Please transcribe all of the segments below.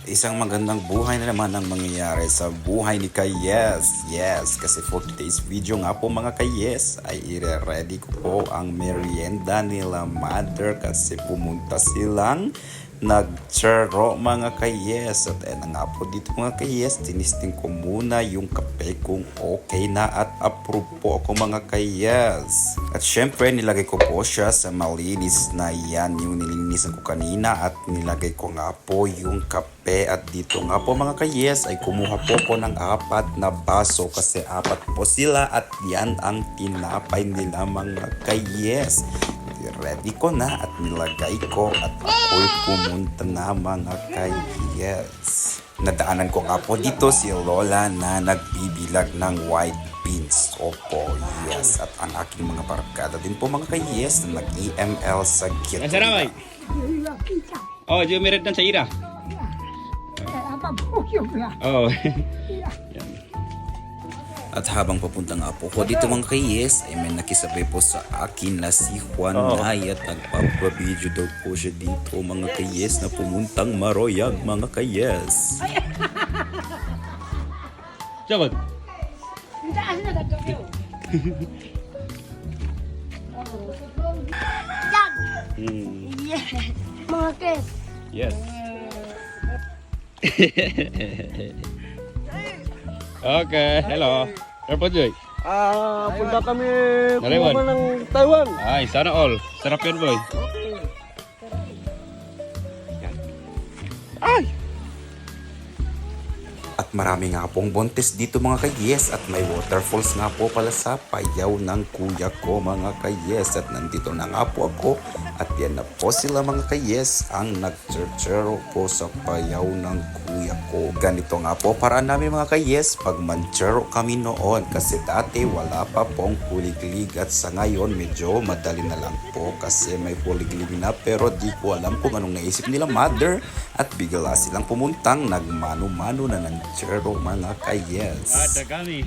Isang magandang buhay na naman ang mangyayari sa buhay ni Kayes. Yes, kasi for today's video nga po mga Kayes ay ire-ready ko po ang merienda nila mother kasi pumunta silang nagcharo mga Kayes. At ayun na nga po dito mga Kayes, tinisting ko muna yung kape kung okay na at approve po ako mga Kayes. At syempre nilagay ko po siya sa malinis na yan, yung nilinisan ko kanina at nilagay ko nga po yung kape. At dito nga po mga Kayes ay kumuha po ko ng 4 na baso kasi 4 po sila at yan ang tinapay nila mga Kayes. Ready ko na at nilagay ko at ako'y pumunta na mga Kayes. Nadaanan ko nga po dito si Lola na nagbibilag ng white beans. Opo, yes. At ang aking mga barkada din po mga Kayes na nag-EML sa Gitna. Saraway. Oh, dia mered dan Saira. Apa buyog ya? Oh. At habang papunta nga po ko dito mga Kayes ay may nakisabay po sa akin na si Juan Nay at nagpapabideo daw po siya dito mga Kayes na pumuntang Maroyag mga Kayes. Coba. Tidak ada kata dia. Jak. Yes. Makan. Yes. Okay, hello. Apa Joy? Punta kami Nariwan. kumuha ng Taiwan. Ay, sana all. Sarap yan, boy. At marami nga pong bontes dito mga Kayes at may waterfalls nga po pala sa payaw ng kuya ko mga Kayes. At nandito na nga po ako at yan na po sila mga Kayes ang nagchurchero po sa payaw ng kuya ko. Ganito nga po paraan namin mga Kayes pag manchero kami noon kasi dati wala pa pong hulig-lig at sa ngayon medyo madali na lang po kasi may hulig-lig na pero di ko alam kung anong naisip nila mother at bigla silang pumuntang nagmano-mano na ng chero mga Kayes. Ada kami.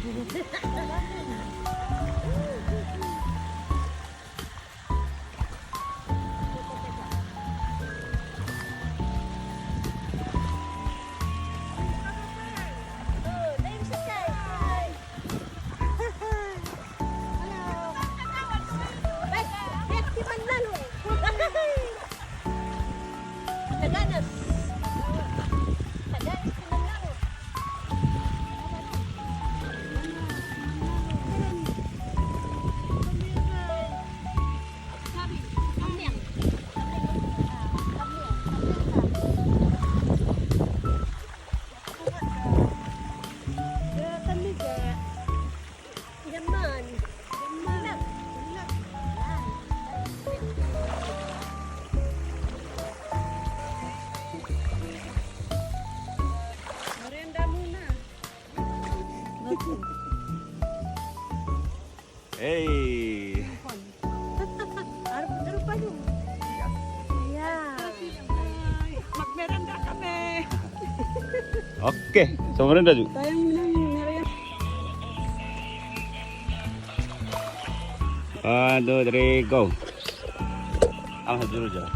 Hey. Magmerenda kami. Oke, sama Renda juga. Tayong merienda. 1, 2, 3, go. Ang dulu aja.